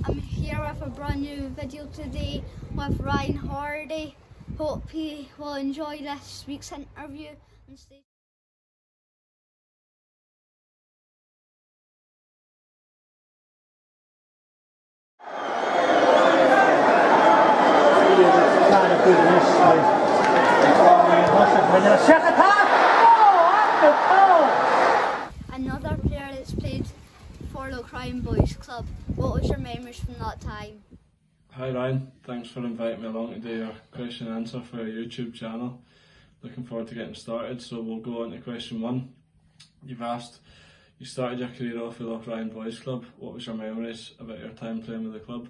I'm here with a brand new video today with Ryan Hardie. Hope you will enjoy this week's interview and stay. Another player that's played for the Crying Boys Club. What was your memories from that time? Hi Ryan, thanks for inviting me along to do your question and answer for your YouTube channel. Looking forward to getting started, so we'll go on to question one. You've asked, you started your career off with the Crying Boys Club. What was your memories about your time playing with the club?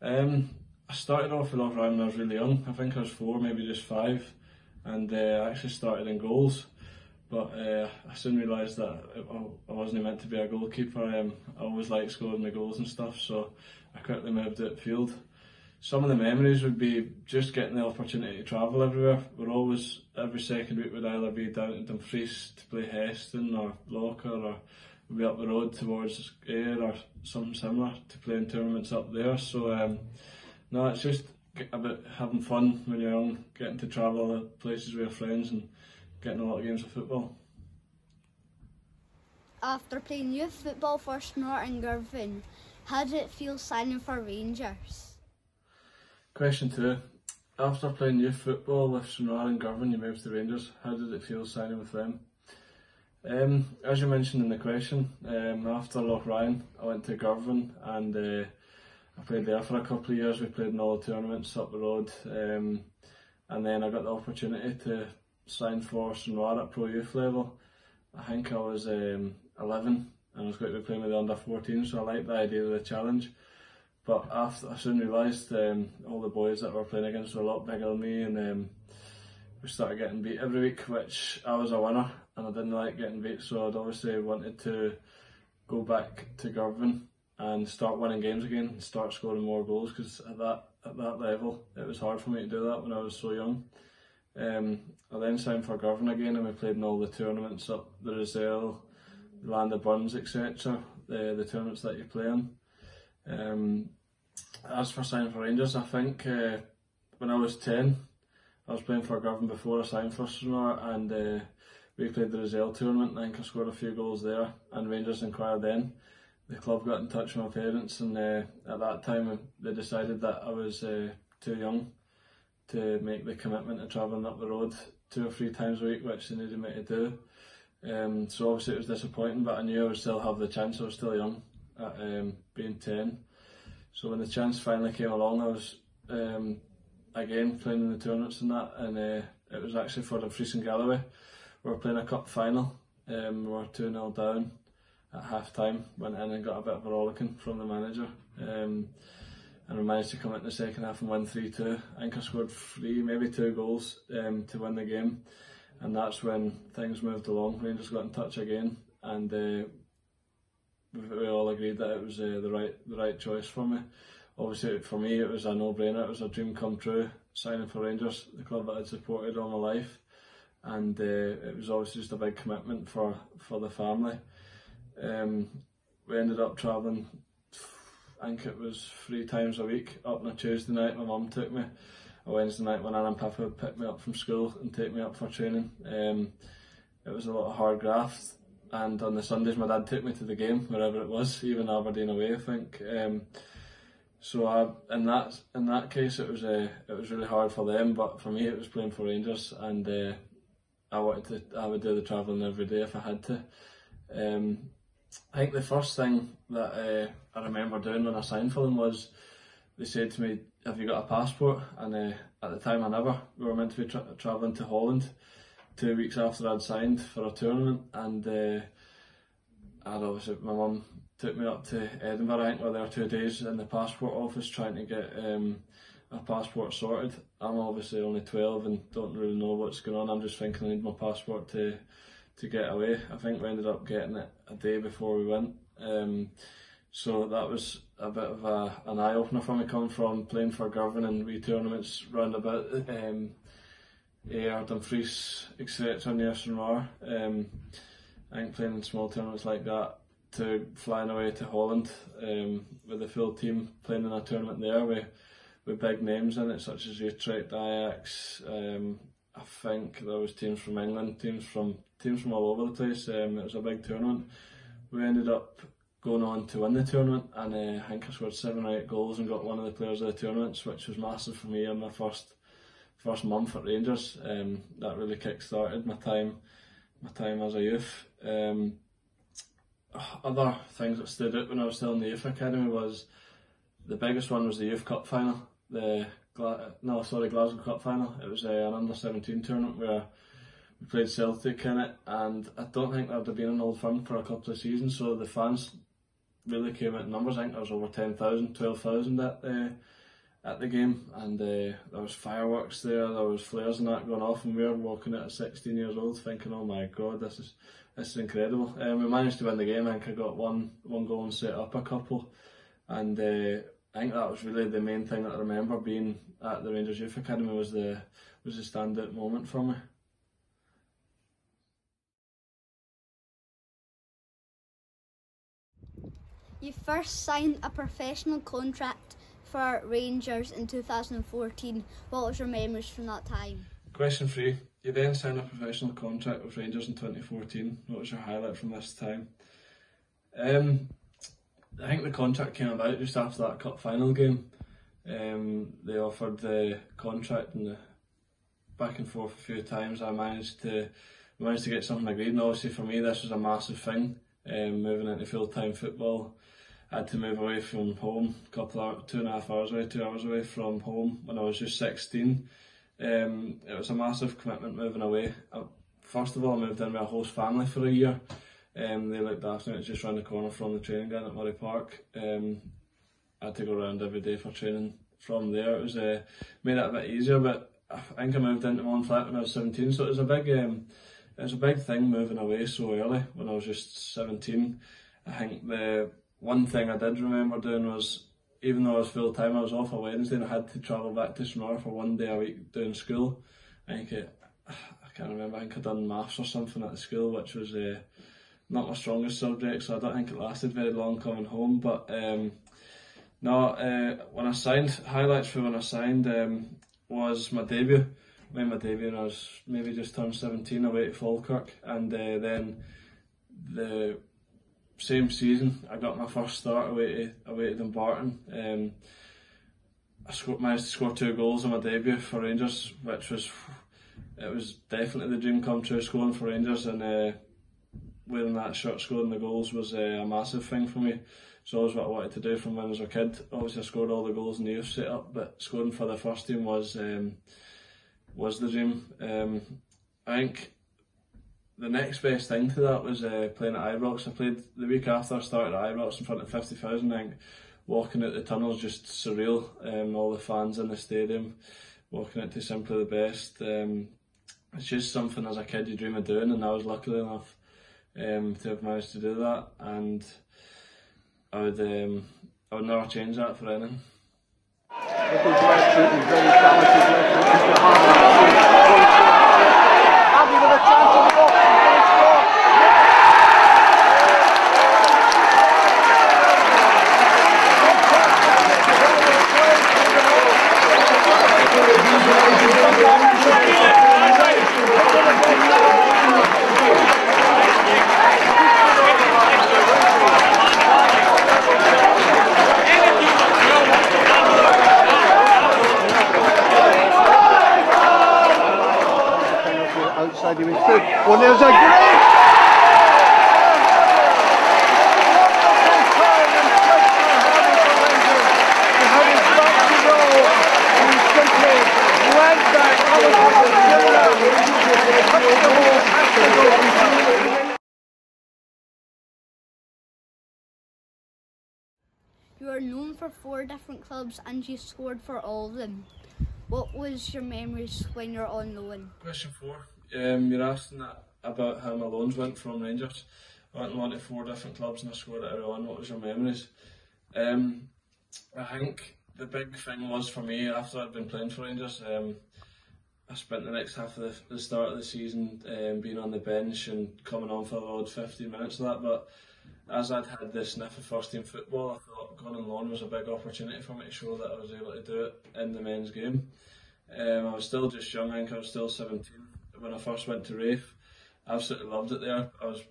I started off with Ryan when I was really young. I think I was 4, maybe just 5, and I actually started in goals. But I soon realised that I wasn't meant to be a goalkeeper. I always liked scoring the goals and stuff, so I quickly moved outfield. Some of the memories would be just getting the opportunity to travel everywhere. We're always, every second week, would either be down to Dumfries to play Heston or Locker, or we'd be up the road towards Ayr or something similar to play in tournaments up there. So no, it's just about having fun when you're young, getting to travel to places with your friends and getting a lot of games of football. After playing youth football for Snort and Girvan, how did it feel signing for Rangers? Question 2. After playing youth football with Snort and Girvan, you moved to Rangers. How did it feel signing with them? As you mentioned in the question, after Ryan, I went to Girvan and I played there for a couple of years. We played in all the tournaments up the road, and then I got the opportunity to sign for Snort at pro youth level. I think I was 11 and I was going to be playing with the under 14, so I liked the idea of the challenge. But after, I soon realised all the boys that were playing against were a lot bigger than me, and we started getting beat every week, which I was a winner and I didn't like getting beat, so I'd obviously wanted to go back to Girvan and start winning games again and start scoring more goals, because at that level it was hard for me to do that when I was so young. I then signed for Girvan again and we played in all the tournaments up the Roselle, the Land of Burns, etc. The tournaments that you play in. As for signing for Rangers, I think when I was 10, I was playing for Girvan before I signed for Snort, and we played the Roselle tournament and I think I scored a few goals there, and Rangers inquired then. The club got in touch with my parents, and at that time they decided that I was too young to make the commitment of travelling up the road 2 or 3 times a week, which they needed me to do. So obviously it was disappointing, but I knew I would still have the chance. I was still young at being 10. So when the chance finally came along, I was again playing in the tournaments and that, and it was actually for Dumfries and Galloway. We were playing a cup final. We were 2-0 down at half time, went in and got a bit of a rollicking from the manager. And we managed to come into the second half and win 3-2. I think I scored 3, maybe 2 goals to win the game, and that's when things moved along. Rangers got in touch again, and we all agreed that it was the right choice for me. Obviously for me it was a no-brainer. It was a dream come true, signing for Rangers, the club that I'd supported all my life, and it was obviously just a big commitment for the family. We ended up travelling, I think it was 3 times a week. Up on a Tuesday night my mum took me, a Wednesday night when Anna and Papa would pick me up from school and take me up for training. It was a lot of hard graft, and on the Sundays my dad took me to the game, wherever it was, even Aberdeen away I think. So in that case it was really hard for them, but for me it was playing for Rangers, and I would do the travelling every day if I had to. I think the first thing that I remember doing when I signed for them was they said to me, "Have you got a passport?" And at the time I never. We were meant to be travelling to Holland 2 weeks after I'd signed for a tournament, and obviously my mum took me up to Edinburgh. I think we were there 2 days in the passport office trying to get a passport sorted. I'm obviously only 12 and don't really know what's going on. I'm just thinking I need my passport to get away. I think we ended up getting it a day before we went. So that was a bit of an eye-opener for me, coming from playing for Girvan and wee tournaments round about Ayr, Dumfries, etc. near Snort. I think playing in small tournaments like that to flying away to Holland with the full team playing in a tournament there with big names in it, such as Utrecht, Ajax. I think there was teams from England, teams from all over the place. It was a big tournament. We ended up going on to win the tournament, and I think I scored 7 or 8 goals and got one of the players of the tournament, which was massive for me in my first month at Rangers. That really kick-started my time as a youth. Other things that stood out when I was still in the youth academy was, the biggest one was the youth cup final, Glasgow Cup final. It was an under-17 tournament where we played Celtic in it, and I don't think there'd have been an Old Firm for a couple of seasons, so the fans really came out in numbers. I think there was over 10,000, 12,000 at the game, and there was fireworks there was flares and that going off, and we were walking out at 16 years old thinking, oh my god, this is incredible. We managed to win the game. I think I got one goal and set up a couple, and I think that was really the main thing that I remember being at the Rangers Youth Academy, was the standout moment for me. You first signed a professional contract for Rangers in 2014. What was your memories from that time? Question 3. You then signed a professional contract with Rangers in 2014. What was your highlight from this time? I think the contract came about just after that cup final game. They offered the contract, and back and forth a few times. I managed to get something agreed, and obviously for me this was a massive thing. Moving into full-time football, I had to move away from home, 2.5 hours away, 2 hours away from home when I was just 16. It was a massive commitment moving away. First of all, I moved in with a host family for a year. They looked after me. It was just round the corner from the training ground at Murray Park. I had to go around every day for training from there. It was made it a bit easier, but I think I moved into my own flat when I was 17, so it was a big thing moving away so early when I was just 17. I think the one thing I did remember doing was, even though I was full time, I was off a Wednesday and I had to travel back to Stranraer for 1 day a week doing school. I can't remember, I think I'd done maths or something at the school, which was not my strongest subject, so I don't think it lasted very long coming home. But when I signed, highlights for when I signed was my debut. I made my debut when I was maybe just turned 17 away to Falkirk, and then the same season I got my first start away to Dumbarton. I managed to score 2 goals on my debut for Rangers, which was definitely the dream come true, scoring for Rangers, and wearing that shirt, scoring the goals was a massive thing for me. It's always what I wanted to do from when I was a kid. Obviously I scored all the goals in the youth set up, but scoring for the first team was the dream. I think the next best thing to that was playing at Ibrox. I played the week after I started at Ibrox in front of 50,000. I think walking out the tunnels just surreal. All the fans in the stadium, walking out to Simply the Best. It's just something as a kid you dream of doing, and I was lucky enough to have managed to do that, and I would never change that for anything. Outside he went through. Well, there's a great You are known for 4 different clubs and you scored for all of them. What was your memories when you're on loan? Question 4. You're asking about how my loans went from Rangers. I went on to 4 different clubs and I scored at every one. What was your memories? I think the big thing was for me, after I'd been playing for Rangers, I spent the next half of the start of the season being on the bench and coming on for the odd 15 minutes of that, but as I'd had the sniff of first team football, I thought going on loan was a big opportunity for me to show that I was able to do it in the men's game. I was still just young, I think I was still 17 when I first went to Rafe. I absolutely loved it there. I was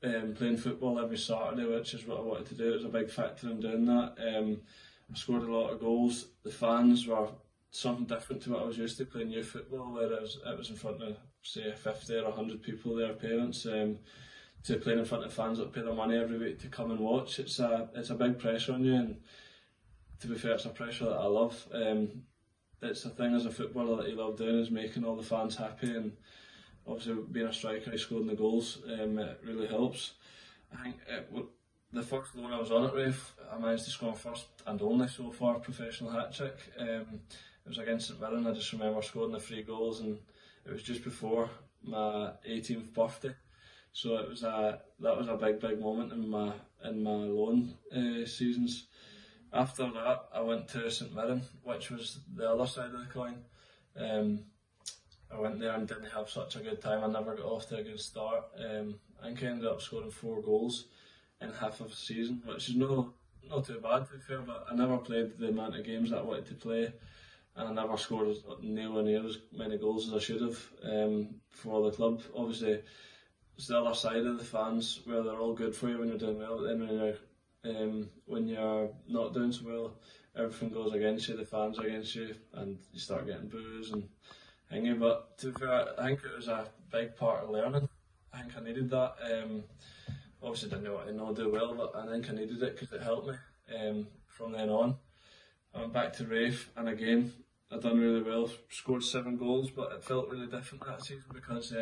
playing football every Saturday, which is what I wanted to do. It was a big factor in doing that. I scored a lot of goals. The fans were something different to what I was used to playing youth football, where it was in front of, say, 50 or 100 people, their parents, to playing in front of fans that pay their money every week to come and watch. It's a big pressure on you, and to be fair, it's a pressure that I love. It's a thing as a footballer that you love doing, is making all the fans happy, and obviously being a striker, scoring the goals, it really helps. I think the first loan I was on at Rafe, I managed to score my first and only so far professional hat-trick. It was against St Mirren. I just remember scoring the 3 goals, and it was just before my 18th birthday. So it was that was a big moment in my loan seasons. After that, I went to St Mirren, which was the other side of the coin. I went there and didn't have such a good time. I never got off to a good start. I think I ended up scoring 4 goals in half of a season, which is not too bad, to be fair, but I never played the amount of games that I wanted to play, and I never scored nowhere near as many goals as I should have for the club. Obviously, it's the other side of the fans, where they're all good for you when you're doing well, and when you're not doing so well, everything goes against you, the fans are against you, and you start getting boos and thingy. But to be fair, I think it was a big part of learning. I think I needed that. Obviously didn't know what I do well, but I think I needed it because it helped me. From then on, I went back to Rafe, and again, I done really well, scored 7 goals, but it felt really different that season because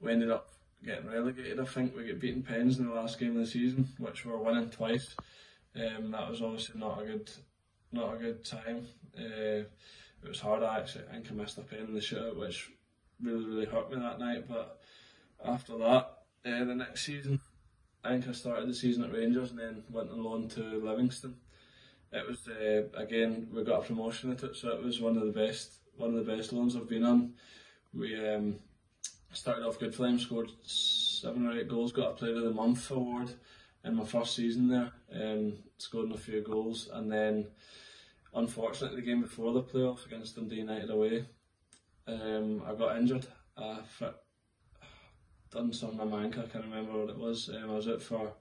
we ended up getting relegated. I think we got beaten Pens in the last game of the season, which we were winning twice. That was obviously not a good time. It was hard. I think I missed a pen in the shootout, which really hurt me that night. But after that, the next season, I think I started the season at Rangers and then went on loan to Livingston. It was again, we got a promotion at it, so it was one of the best loans I've been on. We started off good for them, scored 7 or 8 goals, got a Player of the Month award in my first season there, scored a few goals, and then unfortunately the game before the playoff against Dundee United away, I got injured. I done something on my ankle, I can't remember what it was. I was out for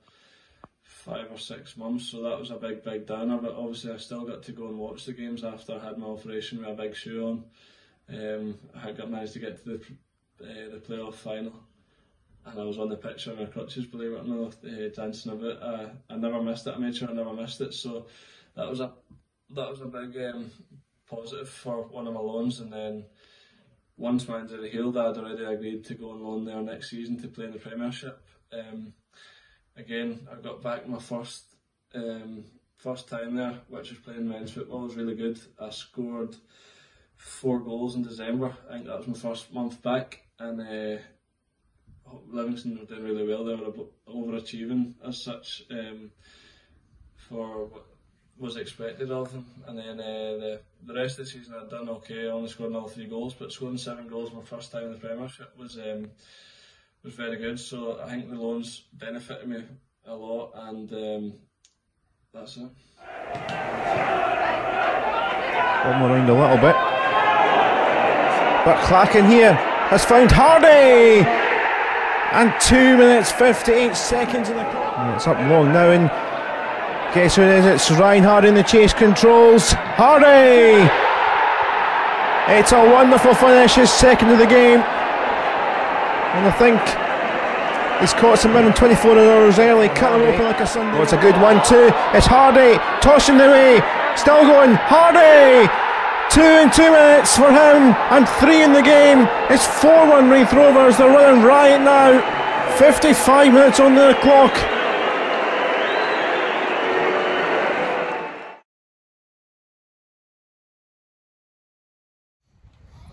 5 or 6 months, so that was a big downer, but obviously I still got to go and watch the games after I had my operation with a big shoe on. I managed to get to the playoff final, and I was on the pitch on my crutches, believe it or not, dancing about. I never missed it. I made sure I never missed it, so that was a big positive for one of my loans. And then once my injury healed, I had already agreed to go on loan there next season to play in the Premiership. Again, I got back my first time there, which was playing men's football. It was really good. I scored 4 goals in December. I think that was my first month back, and Livingston were doing really well. They were overachieving as such for what was expected of them. And then the rest of the season I'd done okay. I only scored another 3 goals, but scoring 7 goals my first time in the Premiership was very good. So I think the loans benefited me a lot, and that's it. One more round a little bit. But Clarkin here has found Hardie! And 2 minutes 58 seconds in the clock. And it's up long now, and guess who it is? It's Ryan Hardie in the chase controls. Hardie! It's a wonderful finish, his second of the game. And I think he's caught some in 24 hours early, cut him open like a Sunday. Oh, it's a good one too. It's Hardie tossing the way, still going. Hardie! 2 in 2 minutes for him, and 3 in the game. It's 4-1 Raith Rovers. They're running riot now. 55 minutes on the clock.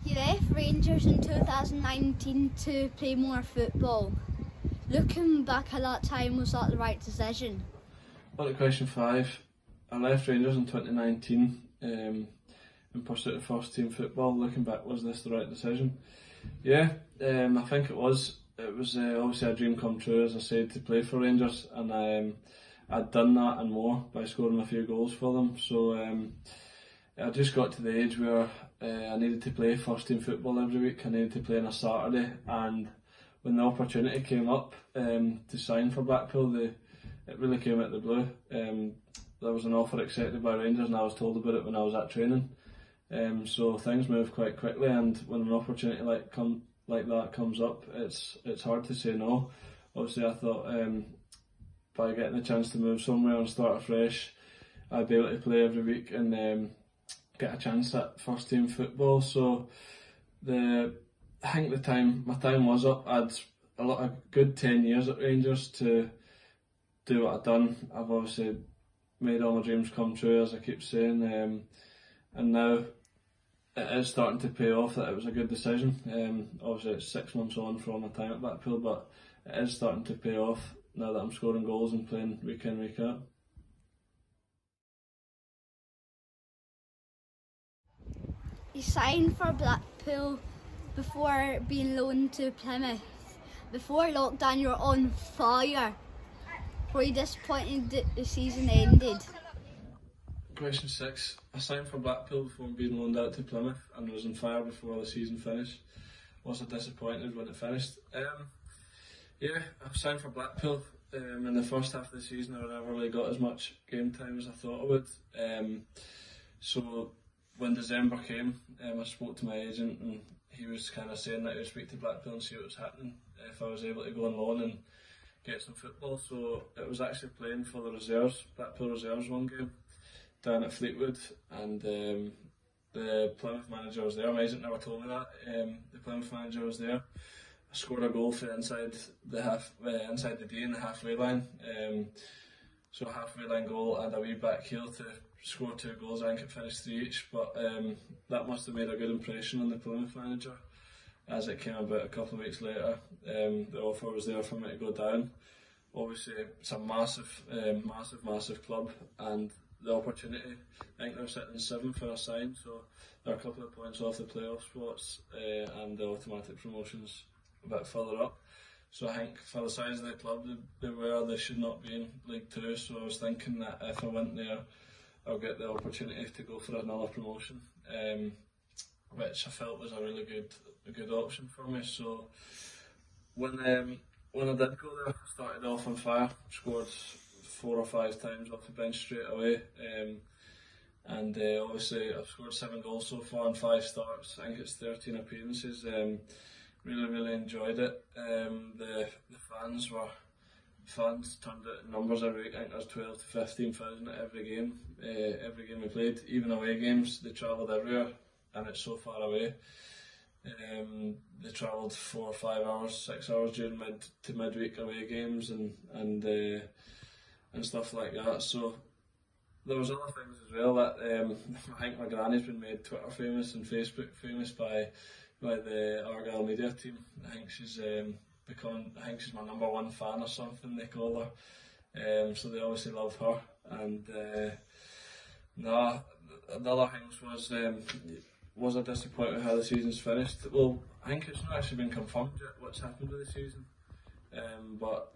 You left Rangers in 2019 to play more football. Looking back at that time, was that the right decision? On to question 5. I left Rangers in 2019 in pursuit of first team football. Looking back, was this the right decision? Yeah, I think it was. it was obviously a dream come true, as I said, to play for Rangers, and I'd done that and more by scoring a few goals for them. So I just got to the age where I needed to play first team football every week. I needed to play on a Saturday, and when the opportunity came up to sign for Blackpool, it really came out of the blue. There was an offer accepted by Rangers, and I was told about it when I was at training. So things move quite quickly, and when an opportunity like that comes up, it's hard to say no. Obviously, I thought by getting the chance to move somewhere and start afresh, I'd be able to play every week and get a chance at first team football. So I think my time was up. I'd a good 10 years at Rangers to do what I'd done. I've obviously made all my dreams come true, as I keep saying, and now it is starting to pay off that it was a good decision. Obviously it's 6 months on from my time at Blackpool, but it is starting to pay off now that I'm scoring goals and playing week in, week out. You signed for Blackpool before being loaned to Plymouth. Before lockdown you were on fire. Were you disappointed that the season ended? Question 6. I signed for Blackpool before being loaned out to Plymouth and was on fire before the season finished. Was I disappointed when it finished? Yeah, I've signed for Blackpool. In the first half of the season I never really got as much game time as I thought I would. So when December came, I spoke to my agent, and he was kind of saying that he would speak to Blackpool and see what was happening if I was able to go on loan and get some football. So it was actually playing for the reserves, Blackpool reserves, one game down at Fleetwood, and the Plymouth manager was there. My agent never told me that. The Plymouth manager was there. I scored a goal for inside the D in the halfway line. So a halfway line goal and a wee back heel to score 2 goals. I think it finished 3 each, but that must have made a good impression on the Plymouth manager. As it came about a couple of weeks later, the offer was there for me to go down. Obviously, it's a massive club, and the opportunity, I think they're sitting 7th for a sign, so they're a couple of points off the playoff spots, and the automatic promotions a bit further up. So I think for the size of the club they should not be in League 2, so I was thinking that if I went there, I'll get the opportunity to go for another promotion, which I felt was a really good option for me. So when I did go there, I started off on fire, scored 4 or 5 times off the bench straight away, and obviously I've scored 7 goals so far in 5 starts. I think it's 13 appearances. Really enjoyed it. The fans turned out in numbers every week. I think there's 12 to 15,000 at every game we played. Even away games, they travelled everywhere, and it's so far away. They travelled 4 or 5 hours, 6 hours during midweek away games and stuff like that. So there was other things as well that I think my granny's been made Twitter famous and Facebook famous by the Argyle media team. I think she's she's my #1 fan or something, they call her. So they obviously love her. And the other things was I disappointed with how the season's finished? Well, I think it's not actually been confirmed yet what's happened with the season. But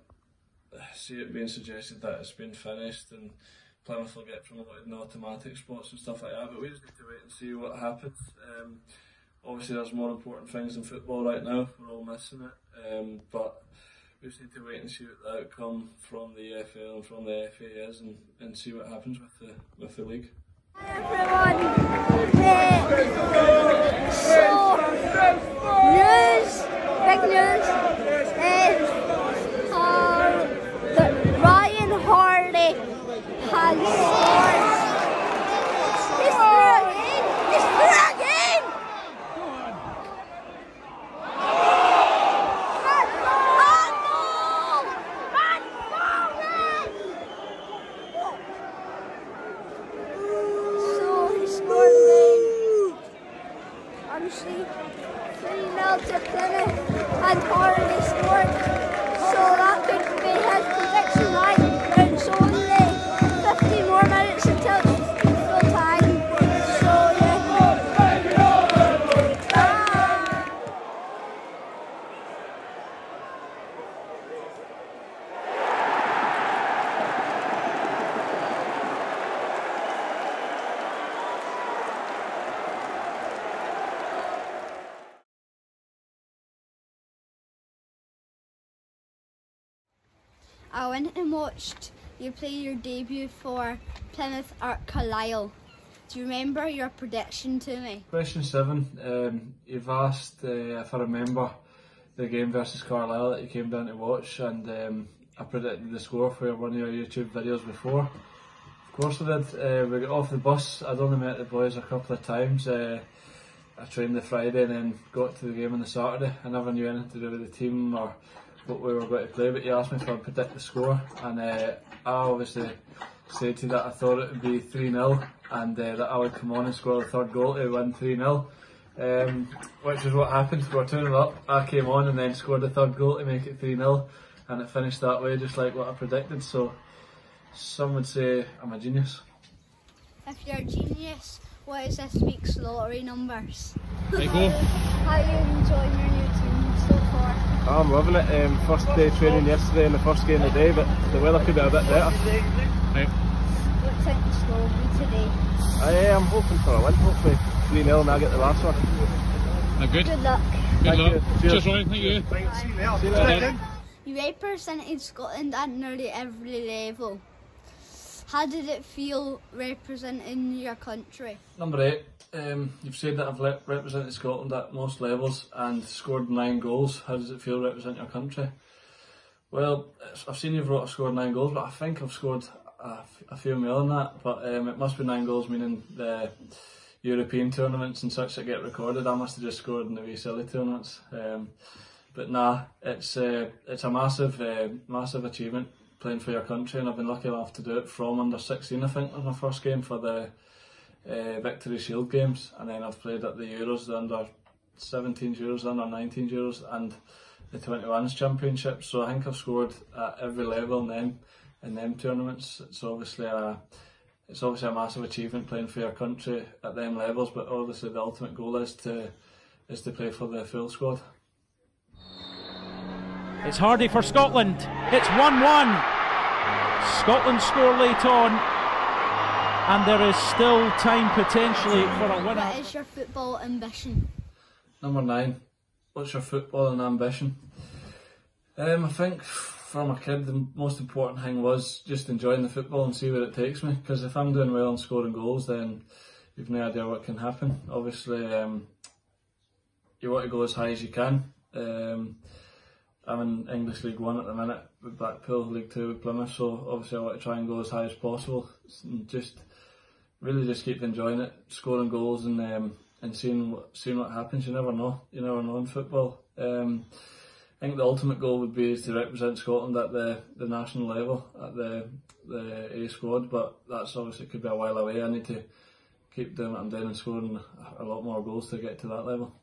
I see it being suggested that it's been finished and Plymouth will get promoted in automatic spots and stuff like that, but we just need to wait and see what happens. Obviously there's more important things in football right now, we're all missing it, but we just need to wait and see what the outcome from the EFL and from the FA is, and see what happens with the league. Hi everyone, so big news is that Ryan Hardie has scored. He's through again! He's through again! So he scored again. Honestly, 3-0 to Plymouth, and Hardie scored. So that could be his prediction right. It's only 15 more minutes until it's full time. So yeah. I went and watched you play your debut for Plymouth at Carlisle. Do you remember your prediction to me? Question 7. You've asked if I remember the game versus Carlisle that you came down to watch, and I predicted the score for one of your YouTube videos before. Of course I did. We got off the bus. I'd only met the boys a couple of times. I trained the Friday and then got to the game on the Saturday. I never knew anything to do with the team or what we were going to play, but you asked me if I'd predict the score, and I obviously said to you that I thought it would be 3-0 and that I would come on and score the third goal to win 3-0, which is what happened. We were 2-0 up, I came on and then scored the third goal to make it 3-0, and it finished that way just like what I predicted. So some would say I'm a genius. If you're a genius, what is this week's lottery numbers? There you go. How are you enjoying your new team so far? I'm loving it. First day training yesterday and the first game of the day, but the weather could be a bit better. Right. What's out the score today? I'm hoping for a win, hopefully 3-0 and I get the last one. Good. Good luck. Good luck. You. Cheers, Ryan. Thank you. See you later. You represented Scotland at nearly every level. How did it feel representing your country? Number 8. You've said that I've represented Scotland at most levels and scored 9 goals. How does it feel representing your country? Well, I've seen you've wrote I've scored 9 goals, but I think I've scored a few more than that. But it must be 9 goals, meaning the European tournaments and such that get recorded. I must have just scored in the wee silly tournaments. But nah, it's a massive achievement playing for your country, and I've been lucky enough to do it from under 16. I think was my first game for the Victory Shield games, and then I've played at the Euros, the under 17 Euros, the under 19 Euros, and the 21s Championship. So I think I've scored at every level in them tournaments. It's obviously a massive achievement playing for your country at them levels, but obviously the ultimate goal is to play for the full squad. It's Hardie for Scotland. It's 1-1. Scotland score late on, and there is still time potentially for a winner. What is your football ambition? Number 9. What's your footballing ambition? I think from a kid the most important thing was just enjoying the football and see where it takes me, because if I'm doing well and scoring goals, then you've no idea what can happen. Obviously you want to go as high as you can. I'm in English League 1 at the minute with Blackpool, League 2 with Plymouth, so obviously I want to try and go as high as possible and just keep enjoying it, scoring goals and seeing what happens. You never know in football. I think the ultimate goal would be to represent Scotland at the national level, at the A squad, but that's obviously could be a while away. I need to keep doing what I'm doing and scoring a lot more goals to get to that level.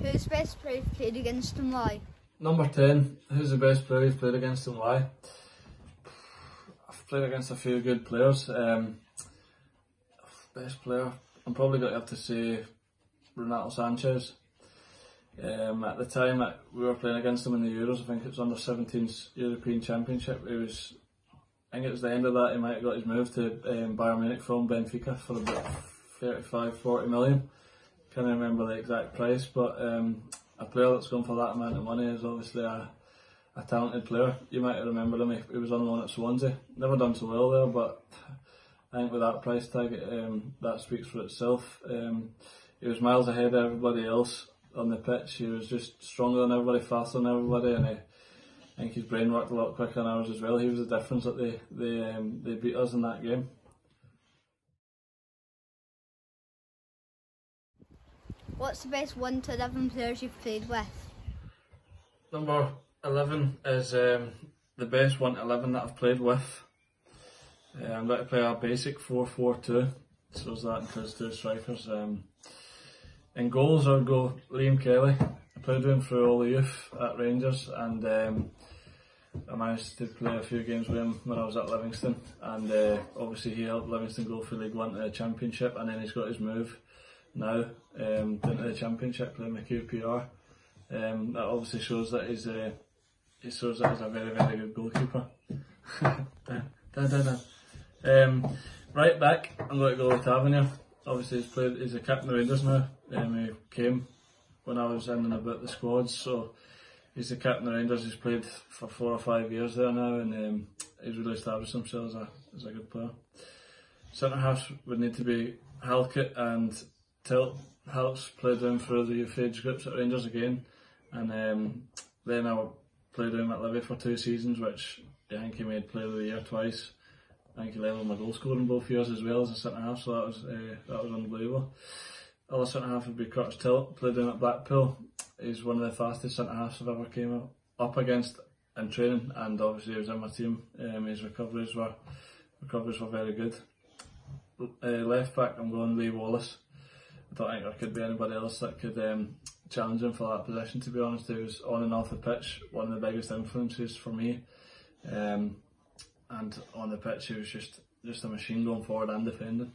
Who's the best player you've played against and why? Number 10, who's the best player you've played against and why? I've played against a few good players. Best player, I'm probably going to have to say Renato Sanchez. At the time we were playing against him in the Euros, I think it was under 17's European Championship. I think it was the end of that, he might have got his move to Bayern Munich from Benfica for about 35-40 million. Can't remember the exact price, but a player that's gone for that amount of money is obviously a talented player. You might remember him, he was on loan at Swansea. Never done so well there, but I think with that price tag, that speaks for itself. He was miles ahead of everybody else on the pitch. He was just stronger than everybody, faster than everybody, and I think his brain worked a lot quicker than ours as well. He was the difference that they beat us in that game. What's the best 1 to 11 players you've played with? Number 11 is the best 1 to 11 that I've played with. I'm going to play a basic 4-4-2, so that includes 2 strikers. In goals I would go Liam Kelly. I played with him through all the youth at Rangers, and I managed to play a few games with him when I was at Livingston, and obviously he helped Livingston go from League 1 to the Championship, and then he's got his move now into the Championship playing with QPR. That obviously shows that he's a very, very good goalkeeper. Right back, I'm going to go with Tavernier. Obviously he's a captain of Rangers now. He came when I was in and about the squads, so he's the captain of Rangers. He's played for 4 or 5 years there now, and he's really established himself as a good player. Centre halves would need to be Halkett and Tilt. Halkett's played down through the youth age groups at Rangers again, and then I played him at Livy for 2 seasons, which I think he made Player of the Year twice. I think he levelled my goal scoring both years as well as a centre half, so that was unbelievable. Other centre half would be Curtis Tilt, played down at Blackpool. He's one of the fastest centre halves I've ever came up against in training, and obviously he was in my team. His recoveries were very good. Left back, I'm going Lee Wallace. I don't think there could be anybody else that could challenge him for that position, to be honest. He was on and off the pitch one of the biggest influences for me, and on the pitch he was just a machine going forward and defending.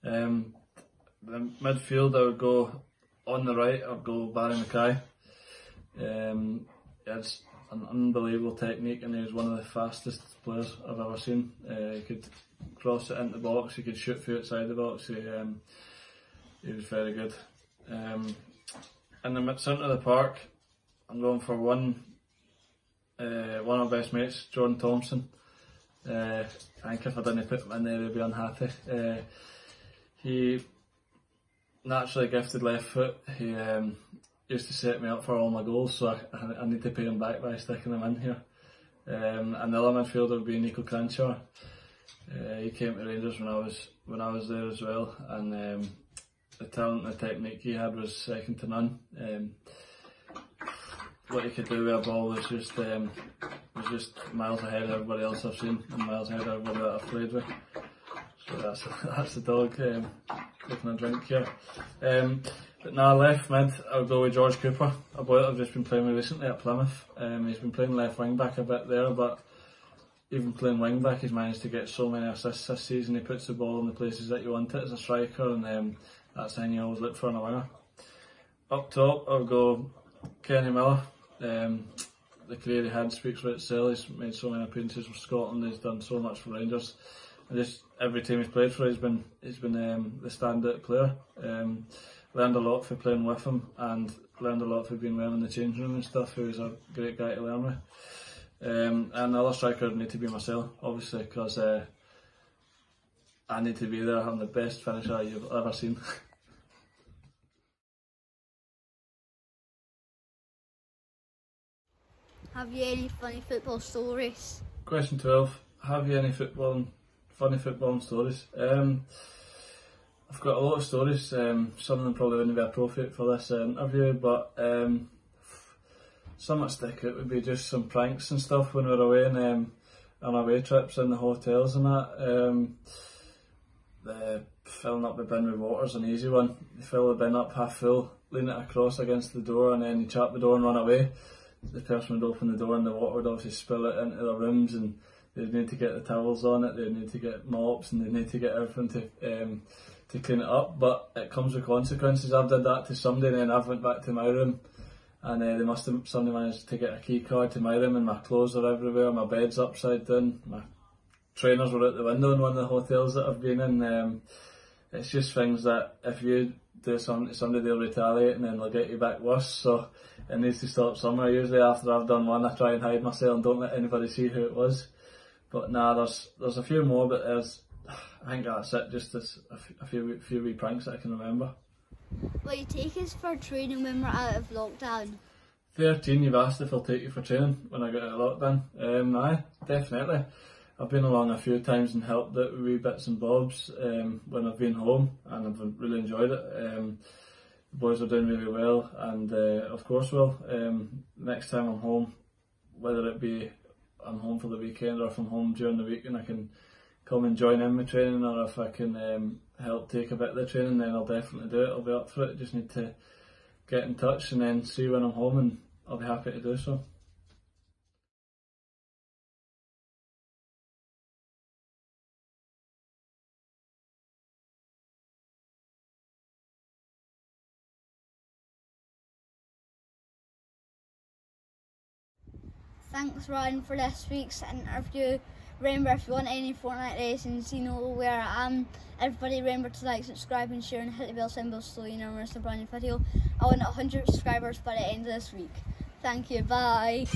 The midfield, I would go on the right, I'd go Barry Mackay. He had an unbelievable technique, and he was one of the fastest players I've ever seen. He could cross it into the box, he could shoot through outside the box. He was very good. In the centre of the park, I'm going for one of my best mates, Jordan Thompson. I think if I didn't put him in there, he'd be unhappy. He naturally gifted left foot. He used to set me up for all my goals, so I need to pay him back by sticking him in here. And the other midfielder would be Nico Cranshaw. He came to Rangers when I was there as well, and the talent and the technique he had was second to none. What he could do with a ball was just miles ahead of everybody else I've seen, and miles ahead of everybody that I've played with. So that's the dog taking a drink here. But now left mid, I'll go with George Cooper, a boy that I've just been playing with recently at Plymouth. He's been playing left wing back a bit there, but even playing wing back, he's managed to get so many assists this season. He puts the ball in the places that you want it as a striker, and that's the thing you always look for in a winger. Up top, I'll go Kenny Miller. The career he had speaks for itself. He's made so many appearances for Scotland. He's done so much for Rangers. And just every team he's played for, he's been the standout player. Learned a lot from playing with him, and learned a lot from being with him in the changing room and stuff. He was a great guy to learn with. And the other striker would need to be myself, obviously, because I need to be there having the best finisher you've ever seen. Have you any funny football stories? Question 12. Have you any funny footballing stories? I've got a lot of stories. Some of them probably wouldn't be appropriate for this interview, but some that stick out would be just some pranks and stuff when we were away on away trips in the hotels and that. Filling up the bin with water's an easy one. You fill the bin up half full, lean it across against the door, and then you chap the door and run away. The person would open the door and the water would obviously spill it into their rooms, and they'd need to get the towels on it, they'd need to get mops, and they'd need to get everything to clean it up. But it comes with consequences. I've did that to somebody, and then I've went back to my room, and somebody managed to get a key card to my room, and my clothes are everywhere, my bed's upside down, my trainers were out the window in one of the hotels that I've been in. It's just things that if you do something to somebody, they'll retaliate, and then they'll get you back worse. So it needs to stop somewhere. Usually after I've done one, I try and hide myself and don't let anybody see who it was. But nah, there's a few more, but I think that's it. Just a few wee pranks that I can remember. Will you take us for training when we're out of lockdown? 13, you've asked if I'll take you for training when I get out of lockdown. Aye, definitely. I've been along a few times and helped out with wee bits and bobs when I've been home, and I've really enjoyed it. The boys are doing really well, and of course will. Next time I'm home, whether it be I'm home for the weekend or if I'm home during the week and I can come and join in with training, or if I can help take a bit of the training, then I'll definitely do it. I'll be up for it. Just need to get in touch and then see when I'm home, and I'll be happy to do so. Thanks Ryan for this week's interview. Remember, if you want any Fortnite lessons, you know where I am. Everybody remember to like, subscribe and share, and hit the bell symbol so you never miss a brand new video. I want 100 subscribers by the end of this week. Thank you, bye.